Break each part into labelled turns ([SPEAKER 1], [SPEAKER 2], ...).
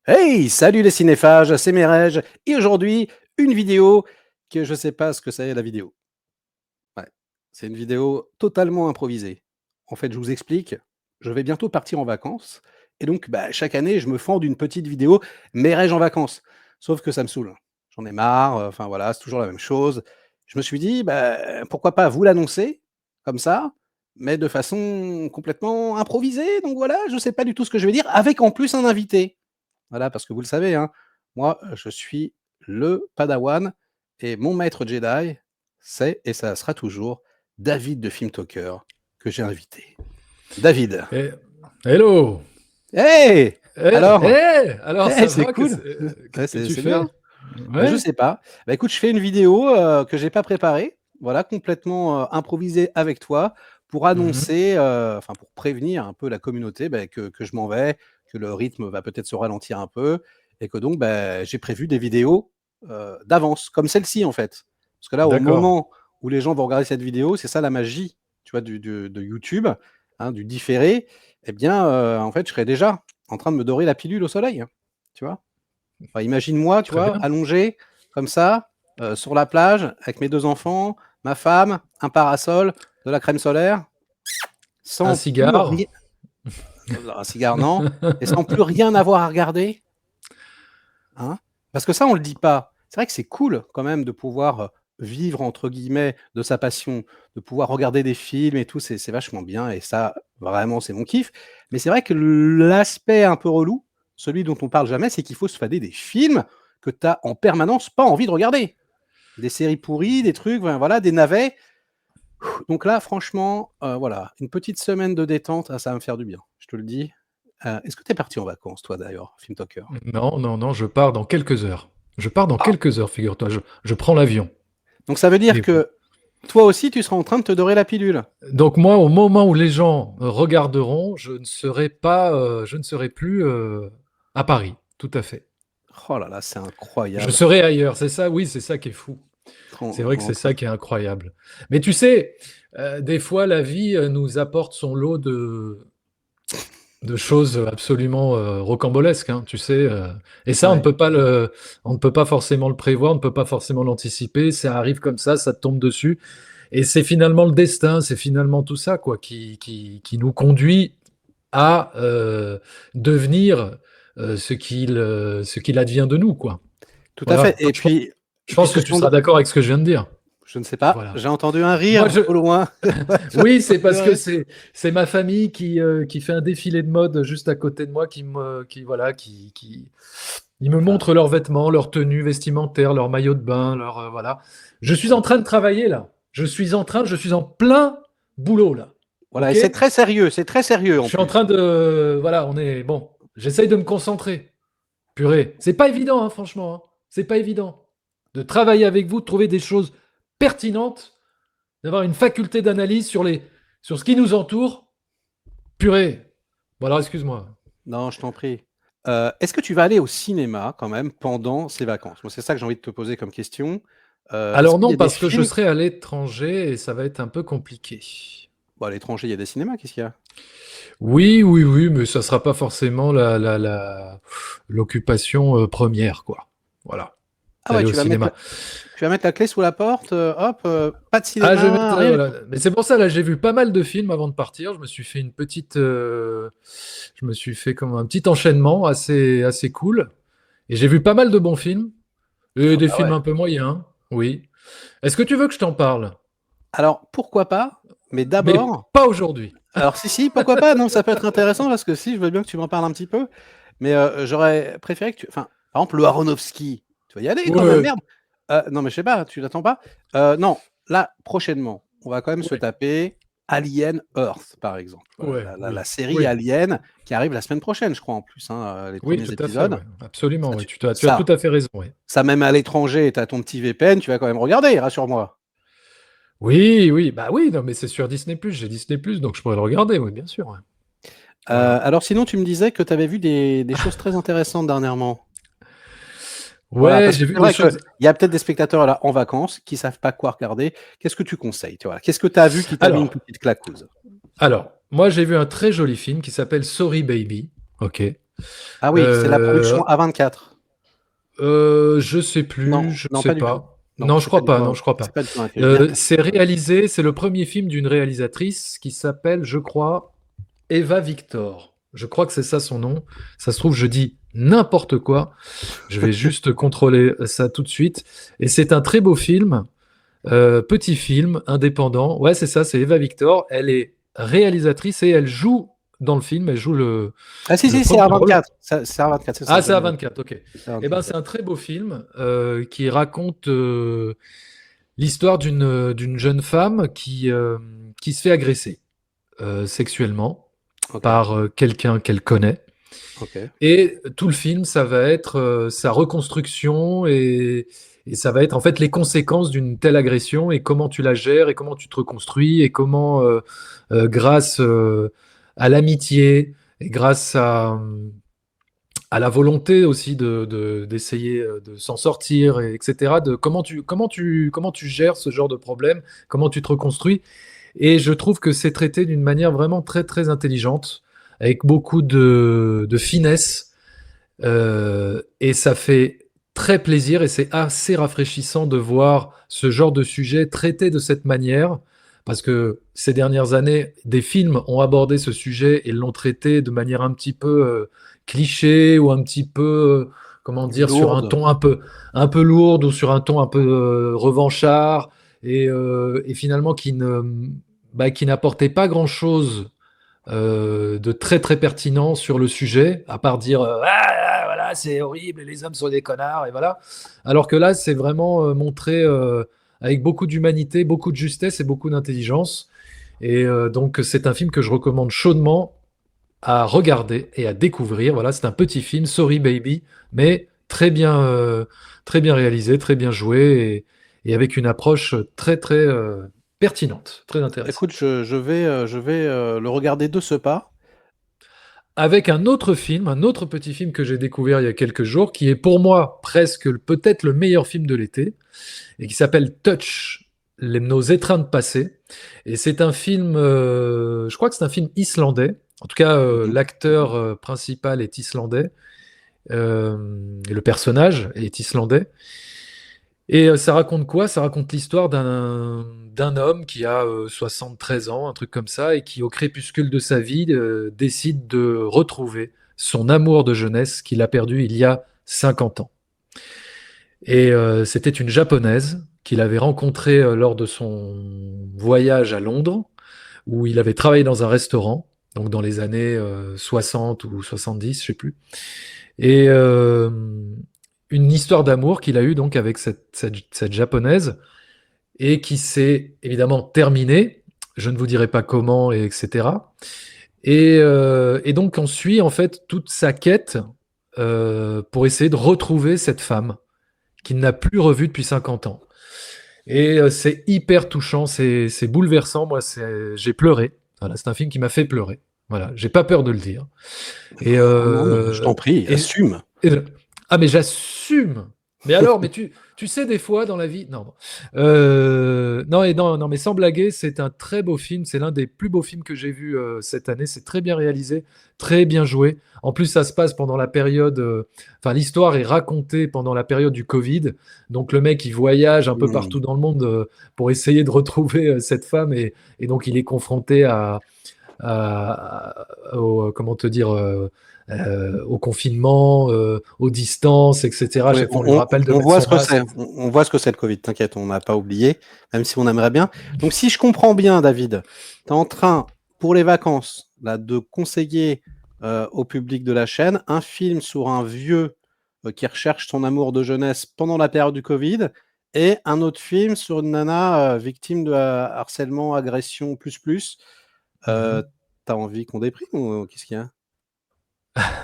[SPEAKER 1] Hey, salut les cinéphages, c'est Merege et aujourd'hui, une vidéo que je sais pas ce que c'est la vidéo. Ouais, c'est une vidéo totalement improvisée. En fait, je vous explique, je vais bientôt partir en vacances et donc chaque année, je me fends d'une petite vidéo Merege en vacances. Sauf que ça me saoule. J'en ai marre, enfin voilà, c'est toujours la même chose. Je me suis dit: pourquoi pas vous l'annoncer comme ça, mais de façon complètement improvisée, donc voilà, je sais pas du tout ce que je vais dire, avec en plus un invité. Voilà, parce que vous le savez, hein, moi, je suis le padawan et mon maître Jedi, c'est et ça sera toujours David de Filmtalker que j'ai invité. David.
[SPEAKER 2] Eh, hello!
[SPEAKER 1] Hey! Alors?
[SPEAKER 2] Alors
[SPEAKER 1] Hey,
[SPEAKER 2] ça
[SPEAKER 1] c'est
[SPEAKER 2] va?
[SPEAKER 1] cool! Ouais,
[SPEAKER 2] Qu'est-ce que tu
[SPEAKER 1] c'est bien.
[SPEAKER 2] fais?
[SPEAKER 1] Je
[SPEAKER 2] Ouais?
[SPEAKER 1] sais pas. Écoute, je fais une vidéo, que j'ai pas préparée, voilà, complètement, improvisée avec toi pour
[SPEAKER 2] Mhm.
[SPEAKER 1] annoncer, enfin pour prévenir un peu la communauté, que je m'en vais, que le rythme va peut-être se ralentir un peu et que donc, j'ai prévu des vidéos, d'avance, comme celle-ci, en fait. Parce que là, au
[SPEAKER 2] D'accord.
[SPEAKER 1] moment où les gens vont regarder cette vidéo, c'est ça la magie, tu vois, du de YouTube, hein, du différé. Eh bien, en fait, je serai déjà en train de me dorer la pilule au soleil, hein, tu vois? Enfin, imagine-moi, tu
[SPEAKER 2] Très
[SPEAKER 1] vois,
[SPEAKER 2] bien.
[SPEAKER 1] allongé comme ça, sur la plage avec mes 2 enfants, ma femme, un parasol, de la crème solaire,
[SPEAKER 2] Un
[SPEAKER 1] sans plus
[SPEAKER 2] cigare?
[SPEAKER 1] rien un cigare non, et sans plus rien avoir à regarder, hein? Parce que ça, on le dit pas. C'est vrai que c'est cool quand même de pouvoir, «vivre» entre guillemets de sa passion, de pouvoir regarder des films et tout, c'est vachement bien et ça, vraiment, c'est mon kiff. Mais c'est vrai que l'aspect un peu relou, celui dont on parle jamais, c'est qu'il faut se fader des films que tu as en permanence pas envie de regarder. Des séries pourries, des trucs, enfin voilà, des navets. Donc là, franchement, voilà, une petite semaine de détente, ah, ça va me faire du bien, je te le dis. Est-ce que tu es parti en vacances toi d'ailleurs, Film Talker?
[SPEAKER 2] Non, non, non, je pars dans quelques heures. Je pars dans
[SPEAKER 1] Ah!
[SPEAKER 2] quelques heures, figure-toi. Je prends l'avion.
[SPEAKER 1] Donc ça veut dire
[SPEAKER 2] Et
[SPEAKER 1] que toi aussi, tu seras en train de te dorer la pilule?
[SPEAKER 2] donc moi, au moment où les gens regarderont, je ne serai plus à Paris. Tout à fait.
[SPEAKER 1] Oh là là, c'est
[SPEAKER 2] Je
[SPEAKER 1] incroyable.
[SPEAKER 2] serai ailleurs. C'est ça, oui, c'est ça qui est fou. C'est vrai que
[SPEAKER 1] En
[SPEAKER 2] c'est
[SPEAKER 1] train
[SPEAKER 2] ça qui est incroyable. Mais tu sais, des fois, la vie nous apporte son lot de choses absolument rocambolesques, hein, tu sais. Et ça,
[SPEAKER 1] ouais,
[SPEAKER 2] on ne peut pas forcément le prévoir, on ne peut pas forcément l'anticiper. Ça arrive comme ça te tombe dessus. Et c'est finalement le destin, c'est finalement tout ça, quoi, qui nous conduit à devenir ce qu'il advient de nous, quoi.
[SPEAKER 1] tout à fait
[SPEAKER 2] Voilà.
[SPEAKER 1] et
[SPEAKER 2] Je
[SPEAKER 1] puis
[SPEAKER 2] pense
[SPEAKER 1] ce
[SPEAKER 2] que tu
[SPEAKER 1] sont
[SPEAKER 2] seras
[SPEAKER 1] de
[SPEAKER 2] d'accord avec ce que je viens de dire.
[SPEAKER 1] je ne sais pas,
[SPEAKER 2] Voilà.
[SPEAKER 1] j'ai entendu un
[SPEAKER 2] Moi,
[SPEAKER 1] rire
[SPEAKER 2] je,
[SPEAKER 1] au loin.
[SPEAKER 2] oui, c'est
[SPEAKER 1] J'ai entendu
[SPEAKER 2] parce
[SPEAKER 1] un
[SPEAKER 2] que
[SPEAKER 1] rire.
[SPEAKER 2] c'est ma famille qui fait un défilé de mode juste à côté de moi, voilà, ils me
[SPEAKER 1] Ah,
[SPEAKER 2] montrent leurs vêtements, leurs tenues vestimentaires, leurs maillots de bain, voilà. Je suis en train de travailler là. Je suis en plein boulot là.
[SPEAKER 1] voilà et
[SPEAKER 2] Ok?
[SPEAKER 1] c'est très sérieux
[SPEAKER 2] Je
[SPEAKER 1] en
[SPEAKER 2] suis en
[SPEAKER 1] plus.
[SPEAKER 2] train de, voilà, on est bon. J'essaye de me concentrer. Purée, c'est pas évident, hein, franchement, hein. C'est pas évident de travailler avec vous, de trouver des choses pertinentes, d'avoir une faculté d'analyse sur ce qui nous entoure. Purée. Bon, alors, excuse-moi.
[SPEAKER 1] Non, je t'en prie. Est-ce que tu vas aller au cinéma quand même pendant ces vacances? Moi, c'est ça que j'ai envie de te poser comme question. Est-ce
[SPEAKER 2] Alors
[SPEAKER 1] qu'il y
[SPEAKER 2] non,
[SPEAKER 1] a des
[SPEAKER 2] parce que je
[SPEAKER 1] films
[SPEAKER 2] serai à l'étranger et ça va être un peu compliqué.
[SPEAKER 1] bon, à l'étranger, il y a des cinémas, qu'est-ce qu'il y a?
[SPEAKER 2] Oui, oui, oui, mais ça sera pas forcément l'occupation première, quoi. Voilà,
[SPEAKER 1] Ah ouais,
[SPEAKER 2] d'aller au cinéma.
[SPEAKER 1] tu vas mettre la clé sous la porte, hop, pas de
[SPEAKER 2] Ah, je vais
[SPEAKER 1] cinéma,
[SPEAKER 2] mettre,
[SPEAKER 1] rien du
[SPEAKER 2] voilà.
[SPEAKER 1] tout?
[SPEAKER 2] Mais c'est pour ça, là, j'ai vu pas mal de films avant de partir. Je me suis fait comme un petit enchaînement assez cool. Et j'ai vu pas mal de bons films et
[SPEAKER 1] Ah
[SPEAKER 2] des
[SPEAKER 1] bah
[SPEAKER 2] films
[SPEAKER 1] ouais.
[SPEAKER 2] un peu moyens, oui. Est-ce que tu veux que je t'en parle?
[SPEAKER 1] Alors pourquoi pas, mais
[SPEAKER 2] Mais
[SPEAKER 1] d'abord
[SPEAKER 2] pas aujourd'hui.
[SPEAKER 1] alors si, pourquoi pas, non, ça peut être intéressant parce que si, je veux bien que tu m'en parles un petit peu, mais j'aurais préféré que tu enfin, par exemple, le Aronofsky, tu vas y aller quand même,
[SPEAKER 2] Ouais,
[SPEAKER 1] merde! Non, mais je sais pas, tu l'attends pas? Non, là, prochainement, on va quand même se
[SPEAKER 2] ouais,
[SPEAKER 1] taper Alien Earth, par exemple. Voilà,
[SPEAKER 2] ouais,
[SPEAKER 1] la
[SPEAKER 2] oui,
[SPEAKER 1] série
[SPEAKER 2] oui,
[SPEAKER 1] Alien qui arrive la semaine prochaine, je crois, en plus, hein, les
[SPEAKER 2] oui,
[SPEAKER 1] premiers
[SPEAKER 2] tout à fait,
[SPEAKER 1] épisodes.
[SPEAKER 2] ouais, absolument,
[SPEAKER 1] Ça,
[SPEAKER 2] ouais. Tu as tout
[SPEAKER 1] ça
[SPEAKER 2] à fait raison, ouais.
[SPEAKER 1] ça même à l'étranger, tu as ton petit VPN, tu vas quand même regarder, rassure-moi.
[SPEAKER 2] Oui, oui, bah oui, non, mais c'est sur Disney+, j'ai Disney+, donc je pourrais le regarder, oui, bien sûr, ouais. Voilà.
[SPEAKER 1] Alors sinon, tu me disais que tu avais vu des choses très intéressantes dernièrement? Voilà,
[SPEAKER 2] Ouais,
[SPEAKER 1] parce que
[SPEAKER 2] j'ai vu
[SPEAKER 1] c'est
[SPEAKER 2] des
[SPEAKER 1] vrai qu'il
[SPEAKER 2] choses.
[SPEAKER 1] y a peut-être des spectateurs là en vacances qui savent pas quoi regarder. Qu'est-ce que tu conseilles? Tu vois? Qu'est-ce que tu as vu qui t'a mis une
[SPEAKER 2] Alors,
[SPEAKER 1] petite claquouse?
[SPEAKER 2] moi j'ai vu un très joli film qui s'appelle Sorry Baby, ok.
[SPEAKER 1] Ah oui, c'est la
[SPEAKER 2] Euh,
[SPEAKER 1] production A24.
[SPEAKER 2] je sais plus,
[SPEAKER 1] Non,
[SPEAKER 2] je
[SPEAKER 1] non,
[SPEAKER 2] sais
[SPEAKER 1] pas du tout.
[SPEAKER 2] pas.
[SPEAKER 1] Non,
[SPEAKER 2] Non, je
[SPEAKER 1] c'est pas
[SPEAKER 2] crois
[SPEAKER 1] du tout
[SPEAKER 2] pas. Non,
[SPEAKER 1] un
[SPEAKER 2] je crois
[SPEAKER 1] c'est
[SPEAKER 2] pas.
[SPEAKER 1] pas du tout un film. Il y a
[SPEAKER 2] C'est réalisé, c'est le premier film d'une réalisatrice qui s'appelle, je crois, Eva Victor. Je crois que c'est ça son nom. Ça se trouve, je dis n'importe quoi. Je vais juste contrôler ça tout de suite. Et c'est un très beau film, petit film, indépendant. Ouais, c'est ça, c'est Eva Victor. Elle est réalisatrice et elle joue dans le film. Elle joue
[SPEAKER 1] ah si,
[SPEAKER 2] le
[SPEAKER 1] si, c'est
[SPEAKER 2] premier rôle.
[SPEAKER 1] A24. C'est A24, c'est ça,
[SPEAKER 2] Ah,
[SPEAKER 1] je
[SPEAKER 2] c'est à
[SPEAKER 1] l'ai.
[SPEAKER 2] 24, ok.
[SPEAKER 1] C'est
[SPEAKER 2] Eh ben,
[SPEAKER 1] A24,
[SPEAKER 2] c'est
[SPEAKER 1] ouais.
[SPEAKER 2] un très beau film qui raconte l'histoire d'une jeune femme qui se fait agresser sexuellement
[SPEAKER 1] OK,
[SPEAKER 2] par quelqu'un qu'elle connaît.
[SPEAKER 1] OK.
[SPEAKER 2] Et tout le film, ça va être sa reconstruction et ça va être en fait les conséquences d'une telle agression et comment tu la gères et comment tu te reconstruis et comment, grâce à l'amitié et grâce à la volonté aussi d'essayer de s'en sortir, etc., de comment tu gères ce genre de problème, comment tu te reconstruis. Et je trouve que c'est traité d'une manière vraiment très, très intelligente, avec beaucoup de finesse. Et ça fait très plaisir et c'est assez rafraîchissant de voir ce genre de sujet traité de cette manière, parce que ces dernières années, des films ont abordé ce sujet et l'ont traité de manière un petit peu cliché ou un petit peu, comment dire, sur un
[SPEAKER 1] Lourde.
[SPEAKER 2] ton un peu lourd ou sur un ton un peu revanchard et finalement qui n'apportait pas grand-chose de très très pertinent sur le sujet, à part dire voilà, c'est horrible et les hommes sont des connards, et voilà. Alors que là, c'est vraiment montré avec beaucoup d'humanité, beaucoup de justesse et beaucoup d'intelligence. Et donc, c'est un film que je recommande chaudement à regarder et à découvrir. Voilà, c'est un petit film, Sorry Baby, mais très bien réalisé, très bien joué et avec une approche très très pertinente, très intéressante.
[SPEAKER 1] Écoute, je vais, le regarder de ce pas.
[SPEAKER 2] Avec un autre film, un autre petit film que j'ai découvert il y a quelques jours, qui est pour moi presque peut-être le meilleur film de l'été, et qui s'appelle Touch, nos étreintes passées. Et c'est un film, je crois que c'est un film islandais. En tout cas,
[SPEAKER 1] Mmh.
[SPEAKER 2] l'acteur principal est islandais, et le personnage est islandais. Et ça raconte quoi? Ça raconte l'histoire d'un homme qui a 73 ans, un truc comme ça, et qui, au crépuscule de sa vie, décide de retrouver son amour de jeunesse qu'il a perdu il y a 50 ans. Et c'était une japonaise qu'il avait rencontrée lors de son voyage à Londres, où il avait travaillé dans un restaurant, donc dans les années 60 ou 70, je sais plus. Et une histoire d'amour qu'il a eue donc avec cette japonaise et qui s'est évidemment terminée. Je ne vous dirai pas comment, et etc. Et donc on suit en fait toute sa quête pour essayer de retrouver cette femme qu'il n'a plus revue depuis 50 ans. Et c'est hyper touchant, c'est bouleversant. Moi, j'ai pleuré. Voilà, c'est un film qui m'a fait pleurer. Voilà, j'ai pas peur de le dire. Et,
[SPEAKER 1] Non, non, mais je t'en prie,
[SPEAKER 2] et,
[SPEAKER 1] assume.
[SPEAKER 2] et- ah, mais j'assume. Mais alors, mais tu sais, des fois dans la vie, non, bon. Non, et non, non, mais sans blaguer, c'est un très beau film. C'est l'un des plus beaux films que j'ai vu cette année. C'est très bien réalisé, très bien joué. En plus, ça se passe pendant la période. Enfin, l'histoire est racontée pendant la période du Covid. Donc, le mec, il voyage un peu
[SPEAKER 1] Mmh.
[SPEAKER 2] partout dans le monde pour essayer de retrouver cette femme. Et donc, il est confronté comment te dire, au confinement, aux distances, etc. À
[SPEAKER 1] Oui,
[SPEAKER 2] chaque fois, on lui rappelle de
[SPEAKER 1] on
[SPEAKER 2] mettre
[SPEAKER 1] voit
[SPEAKER 2] son
[SPEAKER 1] ce que c'est.
[SPEAKER 2] masque.
[SPEAKER 1] On voit ce que c'est le Covid, t'inquiète, on n'a pas oublié, même si on aimerait bien. Donc si je comprends bien, David, tu es en train, pour les vacances, là, de conseiller au public de la chaîne un film sur un vieux qui recherche son amour de jeunesse pendant la période du Covid et un autre film sur une nana victime de harcèlement, agression, plus.
[SPEAKER 2] Mhm.
[SPEAKER 1] T'as envie qu'on déprime ou qu'est-ce qu'il y a?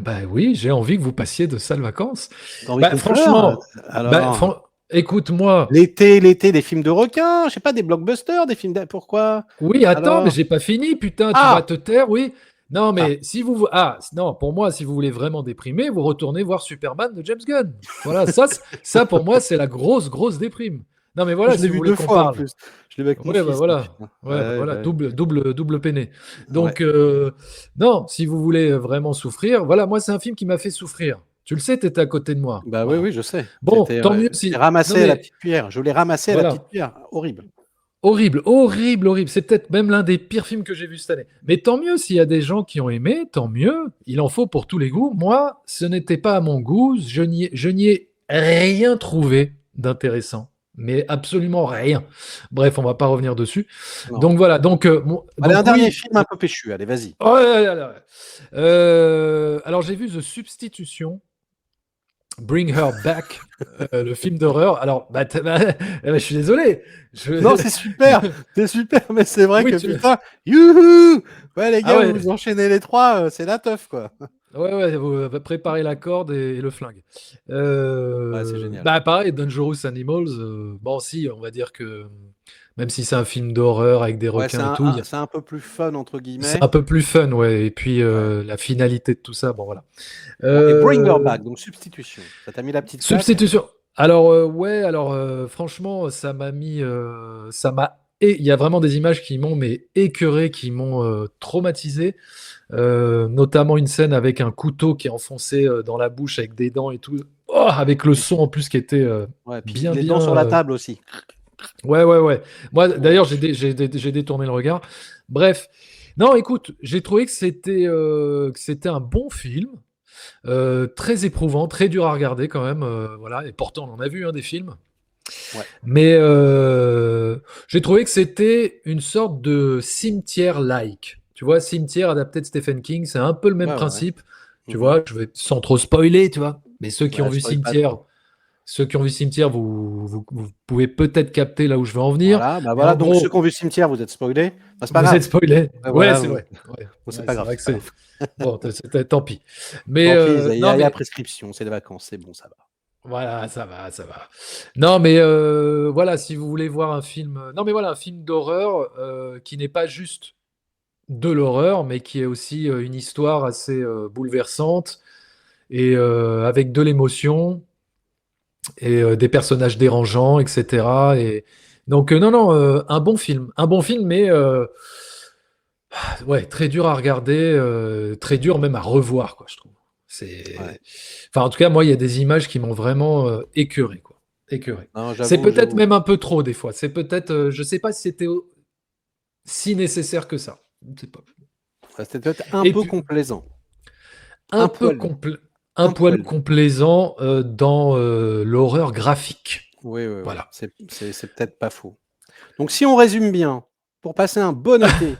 [SPEAKER 2] Bah oui, j'ai envie que vous passiez de sales vacances.
[SPEAKER 1] T'as envie
[SPEAKER 2] Bah
[SPEAKER 1] qu'on pleure?
[SPEAKER 2] franchement, bah,
[SPEAKER 1] Alors?
[SPEAKER 2] écoute-moi.
[SPEAKER 1] L'été, des films de requins, je sais pas, des blockbusters, des films pourquoi?
[SPEAKER 2] Oui, attends, mais
[SPEAKER 1] Alors?
[SPEAKER 2] j'ai pas fini, putain, tu vas
[SPEAKER 1] Ah!
[SPEAKER 2] te taire, oui. Non,
[SPEAKER 1] Ah!
[SPEAKER 2] mais si vous... Ah, non, pour moi, si vous voulez vraiment déprimer, vous retournez voir Superman de James Gunn. Voilà, ça pour moi, c'est la grosse, grosse déprime. Non, mais voilà,
[SPEAKER 1] Je l'ai
[SPEAKER 2] si vous
[SPEAKER 1] vu
[SPEAKER 2] voulez
[SPEAKER 1] 2
[SPEAKER 2] qu'on
[SPEAKER 1] fois en
[SPEAKER 2] parle.
[SPEAKER 1] plus. Je l'ai vu avec mon
[SPEAKER 2] Ouais, bah
[SPEAKER 1] fils,
[SPEAKER 2] voilà.
[SPEAKER 1] putain.
[SPEAKER 2] Ouais, bah voilà,
[SPEAKER 1] Ouais.
[SPEAKER 2] double peiné.
[SPEAKER 1] Ouais.
[SPEAKER 2] Donc, non, si vous voulez vraiment souffrir, voilà, moi, c'est un film qui m'a fait souffrir. Tu le sais, tu étais à côté de moi.
[SPEAKER 1] Bah, oui,
[SPEAKER 2] Voilà.
[SPEAKER 1] oui, je sais.
[SPEAKER 2] Bon, tant mieux
[SPEAKER 1] J'ai
[SPEAKER 2] si. Non,
[SPEAKER 1] ramassé à la
[SPEAKER 2] mais
[SPEAKER 1] petite cuillère. Je l'ai ramassé à la petite
[SPEAKER 2] voilà.
[SPEAKER 1] cuillère. Horrible.
[SPEAKER 2] Horrible, horrible, horrible. C'est peut-être même l'un des pires films que j'ai vu cette année. Mais tant mieux s'il y a des gens qui ont aimé, tant mieux. Il en faut pour tous les goûts. Moi, ce n'était pas à mon goût. Je n'y ai rien trouvé d'intéressant. Mais absolument rien. Bref, on va pas revenir dessus.
[SPEAKER 1] Non.
[SPEAKER 2] Donc voilà.
[SPEAKER 1] Allez, un
[SPEAKER 2] Donc
[SPEAKER 1] dernier
[SPEAKER 2] oui.
[SPEAKER 1] film un peu péchu. Allez, vas-y.
[SPEAKER 2] Oh là là là. Alors j'ai vu The Substitution. Bring Her Back, le film d'horreur. Alors, je suis désolé.
[SPEAKER 1] Non, c'est super, c'est super, mais c'est vrai
[SPEAKER 2] Oui,
[SPEAKER 1] que putain, youhou! Ouais, les
[SPEAKER 2] Ah
[SPEAKER 1] gars,
[SPEAKER 2] ouais.
[SPEAKER 1] vous enchaînez les 3, c'est la teuf, quoi.
[SPEAKER 2] Ouais, vous préparez la corde et le flingue.
[SPEAKER 1] Ouais, c'est génial.
[SPEAKER 2] Bah pareil, Dangerous Animals. Bon, si, on va dire que même si c'est un film d'horreur avec des
[SPEAKER 1] Ouais, c'est
[SPEAKER 2] requins et tout,
[SPEAKER 1] un peu plus fun, entre
[SPEAKER 2] c'est
[SPEAKER 1] guillemets.
[SPEAKER 2] un peu plus fun, ouais. Et puis
[SPEAKER 1] Ouais.
[SPEAKER 2] la finalité de tout ça, bon voilà.
[SPEAKER 1] Bon, et Bring Her
[SPEAKER 2] Euh,
[SPEAKER 1] Back, donc substitution. Ça t'a mis la petite claque?
[SPEAKER 2] Substitution. Alors, ouais, alors franchement, et il y a vraiment des images qui m'ont mais écœuré, qui m'ont traumatisé. Notamment une scène avec un couteau qui est enfoncé dans la bouche avec des dents et tout. Oh, avec le son en plus qui était
[SPEAKER 1] Ouais, puis
[SPEAKER 2] bien,
[SPEAKER 1] les
[SPEAKER 2] bien.
[SPEAKER 1] dents sur la table aussi.
[SPEAKER 2] Ouais. Moi, d'ailleurs,
[SPEAKER 1] Oh.
[SPEAKER 2] j'ai détourné le regard. Bref. Non, écoute, j'ai trouvé que c'était un bon film. Très éprouvant, très dur à regarder quand même. Voilà. Et pourtant, on en a vu des films.
[SPEAKER 1] Ouais.
[SPEAKER 2] Mais j'ai trouvé que c'était une sorte de cimetière-like. Tu vois, cimetière adapté de Stephen King, c'est un peu le même
[SPEAKER 1] Ouais.
[SPEAKER 2] principe. Tu
[SPEAKER 1] Mhm.
[SPEAKER 2] vois, je vais sans trop spoiler, tu vois. Mais ceux qui ont
[SPEAKER 1] Ouais,
[SPEAKER 2] vu
[SPEAKER 1] spoil pas
[SPEAKER 2] Cimetière,
[SPEAKER 1] trop.
[SPEAKER 2] vous pouvez peut-être capter là où je veux en venir.
[SPEAKER 1] Voilà, bah
[SPEAKER 2] Mais
[SPEAKER 1] voilà,
[SPEAKER 2] en
[SPEAKER 1] donc ceux
[SPEAKER 2] gros,
[SPEAKER 1] qui ont vu Cimetière, vous êtes spoilés. Bah, c'est pas
[SPEAKER 2] vous êtes
[SPEAKER 1] grave.
[SPEAKER 2] spoilés.
[SPEAKER 1] Ouais,
[SPEAKER 2] Ouais,
[SPEAKER 1] voilà,
[SPEAKER 2] c'est vrai. Ouais,
[SPEAKER 1] bon, c'est
[SPEAKER 2] ouais,
[SPEAKER 1] pas
[SPEAKER 2] c'est
[SPEAKER 1] grave,
[SPEAKER 2] vrai que
[SPEAKER 1] c'est pas
[SPEAKER 2] c'est.
[SPEAKER 1] grave.
[SPEAKER 2] Bon, tant pis. Mais
[SPEAKER 1] Tant pis, il y
[SPEAKER 2] non,
[SPEAKER 1] a
[SPEAKER 2] mais
[SPEAKER 1] prescription, c'est les vacances, c'est bon, ça va.
[SPEAKER 2] voilà, ça va, ça va. Non, mais voilà, si vous voulez voir un film, non, mais voilà, un film d'horreur qui n'est pas juste de l'horreur, mais qui est aussi une histoire assez bouleversante et avec de l'émotion et des personnages dérangeants, etc. Et donc non, un bon film, mais ouais, très dur à regarder, très dur même à revoir, quoi, je trouve.
[SPEAKER 1] Ouais.
[SPEAKER 2] Enfin, en tout cas, moi, il y a des images qui m'ont vraiment écœuré, quoi. Écœuré.
[SPEAKER 1] Non,
[SPEAKER 2] C'est peut-être
[SPEAKER 1] j'avoue.
[SPEAKER 2] même un peu trop, des fois. C'est peut-être, je sais pas si c'était si nécessaire que ça. Je sais pas.
[SPEAKER 1] Ouais, c'était peut-être un
[SPEAKER 2] Et
[SPEAKER 1] peu
[SPEAKER 2] puis,
[SPEAKER 1] complaisant.
[SPEAKER 2] un
[SPEAKER 1] Un
[SPEAKER 2] peu
[SPEAKER 1] poil.
[SPEAKER 2] compl- un
[SPEAKER 1] Un
[SPEAKER 2] poil
[SPEAKER 1] poil.
[SPEAKER 2] complaisant dans l'horreur graphique.
[SPEAKER 1] Oui.
[SPEAKER 2] Voilà.
[SPEAKER 1] C'est peut-être pas faux. Donc, si on résume bien, pour passer un bon été,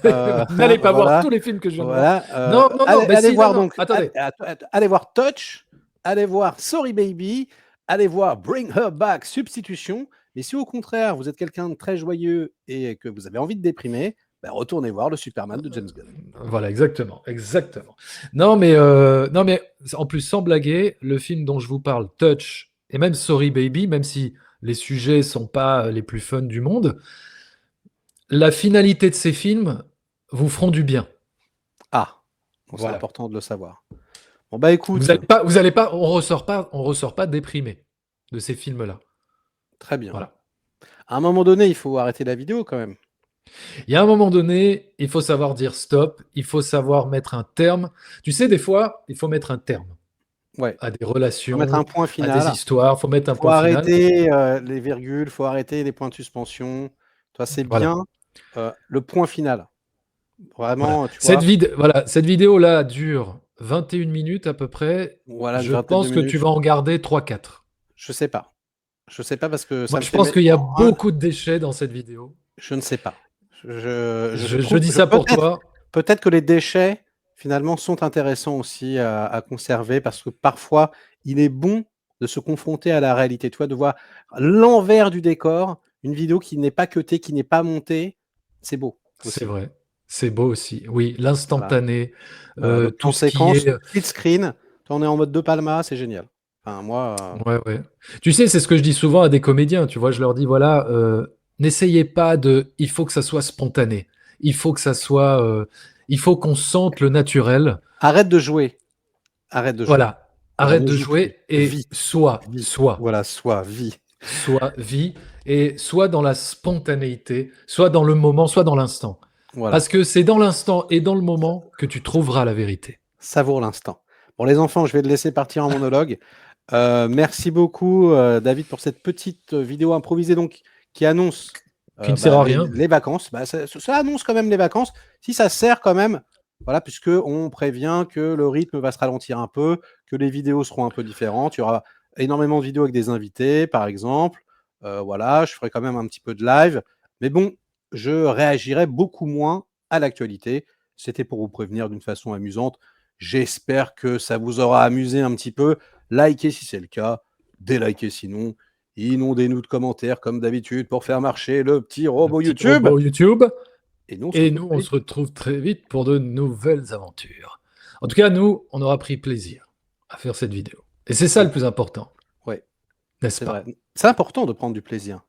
[SPEAKER 2] N'allez pas voir tous
[SPEAKER 1] voilà,
[SPEAKER 2] les films que je viens de voir.
[SPEAKER 1] voilà,
[SPEAKER 2] Non, mais
[SPEAKER 1] allez
[SPEAKER 2] si, non,
[SPEAKER 1] voir
[SPEAKER 2] non,
[SPEAKER 1] donc,
[SPEAKER 2] attendez.
[SPEAKER 1] allez voir Touch, allez voir Sorry Baby, allez voir Bring Her Back, Substitution. Mais si au contraire, vous êtes quelqu'un de très joyeux et que vous avez envie de déprimer, ben, retournez voir le Superman de James Gunn.
[SPEAKER 2] Voilà, exactement. Non, mais en plus, sans blaguer, le film dont je vous parle, Touch, et même Sorry Baby, même si les sujets sont pas les plus fun du monde, la finalité de ces films vous feront du bien.
[SPEAKER 1] Ah, bon, c'est
[SPEAKER 2] Voilà.
[SPEAKER 1] important de le savoir. Bon, bah écoute,
[SPEAKER 2] Vous allez pas, on ressort pas déprimé de ces films-là.
[SPEAKER 1] très bien.
[SPEAKER 2] Voilà.
[SPEAKER 1] À un moment donné, il faut arrêter la vidéo quand même.
[SPEAKER 2] Il y a un moment donné, il faut savoir dire stop, il faut savoir mettre un terme. Tu sais, des fois, il faut mettre un terme
[SPEAKER 1] Ouais,
[SPEAKER 2] à des
[SPEAKER 1] faut mettre un
[SPEAKER 2] relations,
[SPEAKER 1] point
[SPEAKER 2] à des
[SPEAKER 1] final.
[SPEAKER 2] histoires, il faut mettre un
[SPEAKER 1] Faut
[SPEAKER 2] point final.
[SPEAKER 1] arrêter les virgules, faut arrêter les points de suspension. Toi, c'est
[SPEAKER 2] Voilà.
[SPEAKER 1] bien le point final.
[SPEAKER 2] Voilà.
[SPEAKER 1] Vraiment, tu vois.
[SPEAKER 2] Cette vidéo-là dure 21 minutes à peu près.
[SPEAKER 1] Voilà, une
[SPEAKER 2] Je
[SPEAKER 1] vingtaine de
[SPEAKER 2] pense que tu
[SPEAKER 1] minutes.
[SPEAKER 2] vas en garder 3-4.
[SPEAKER 1] Je sais pas. Je sais pas parce que ça
[SPEAKER 2] Moi,
[SPEAKER 1] me
[SPEAKER 2] je
[SPEAKER 1] fait
[SPEAKER 2] pense
[SPEAKER 1] mettre.
[SPEAKER 2] qu'il y a beaucoup de déchets dans cette vidéo.
[SPEAKER 1] Je ne sais pas. Je
[SPEAKER 2] Je
[SPEAKER 1] trouve.
[SPEAKER 2] dis ça pour
[SPEAKER 1] Peut-être,
[SPEAKER 2] toi.
[SPEAKER 1] peut-être que les déchets finalement sont intéressants aussi à conserver parce que parfois il est bon de se confronter à la réalité. Tu vois, de voir l'envers du décor, une vidéo qui n'est pas cutée, qui n'est pas montée, c'est beau
[SPEAKER 2] C'est
[SPEAKER 1] aussi.
[SPEAKER 2] vrai. C'est beau aussi. Oui,
[SPEAKER 1] Voilà.
[SPEAKER 2] l'instantané,
[SPEAKER 1] Le plan
[SPEAKER 2] tout ce qui
[SPEAKER 1] séquence,
[SPEAKER 2] est.
[SPEAKER 1] split screen, toi on est en mode De Palma, c'est génial. Enfin, moi,
[SPEAKER 2] Ouais. Tu sais, c'est ce que je dis souvent à des comédiens. Tu vois, je leur dis voilà, n'essayez pas de. Il faut que ça soit spontané. Il faut que ça soit. Il faut qu'on sente le naturel.
[SPEAKER 1] arrête de jouer. Arrête de jouer.
[SPEAKER 2] Voilà.
[SPEAKER 1] Voilà,
[SPEAKER 2] Arrête
[SPEAKER 1] ne
[SPEAKER 2] de
[SPEAKER 1] joue plus.
[SPEAKER 2] jouer et
[SPEAKER 1] Vis.
[SPEAKER 2] sois.
[SPEAKER 1] Voilà, sois, vis.
[SPEAKER 2] soit vis, et soit dans la spontanéité, soit dans le moment, soit dans l'instant.
[SPEAKER 1] Voilà,
[SPEAKER 2] Parce que c'est dans l'instant et dans le moment que tu trouveras la vérité.
[SPEAKER 1] savoure l'instant. Bon les enfants, je vais te laisser partir en monologue. Merci beaucoup, David, pour cette petite vidéo improvisée donc qui annonce,
[SPEAKER 2] Qui ne sert à rien.
[SPEAKER 1] les vacances. Bah, ça annonce quand même les vacances. Si ça sert quand même, voilà, puisqu'on prévient que le rythme va se ralentir un peu, que les vidéos seront un peu différentes. Il y aura énormément de vidéos avec des invités, par exemple. Voilà, je ferai quand même un petit peu de live. Mais bon, je réagirai beaucoup moins à l'actualité. C'était pour vous prévenir d'une façon amusante. J'espère que ça vous aura amusé un petit peu. Likez si c'est le cas, délikez sinon. Inondez-nous de commentaires comme d'habitude pour faire marcher le petit
[SPEAKER 2] Le
[SPEAKER 1] robot
[SPEAKER 2] petit
[SPEAKER 1] YouTube.
[SPEAKER 2] robot YouTube.
[SPEAKER 1] Et nous, on se
[SPEAKER 2] Et
[SPEAKER 1] retrouve
[SPEAKER 2] nous,
[SPEAKER 1] très
[SPEAKER 2] on
[SPEAKER 1] vite.
[SPEAKER 2] se retrouve très vite pour de nouvelles aventures. En tout cas, nous, on aura pris plaisir à faire cette vidéo. Et c'est ça
[SPEAKER 1] Oui,
[SPEAKER 2] le plus important,
[SPEAKER 1] ouais,
[SPEAKER 2] n'est-ce
[SPEAKER 1] c'est vrai.
[SPEAKER 2] pas?
[SPEAKER 1] C'est important de prendre du plaisir.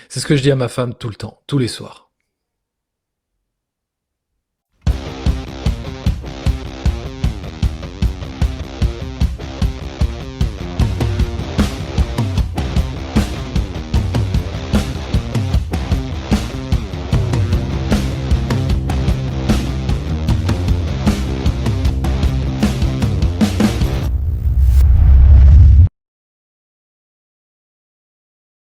[SPEAKER 2] C'est ce que je dis à ma femme tout le temps, tous les soirs.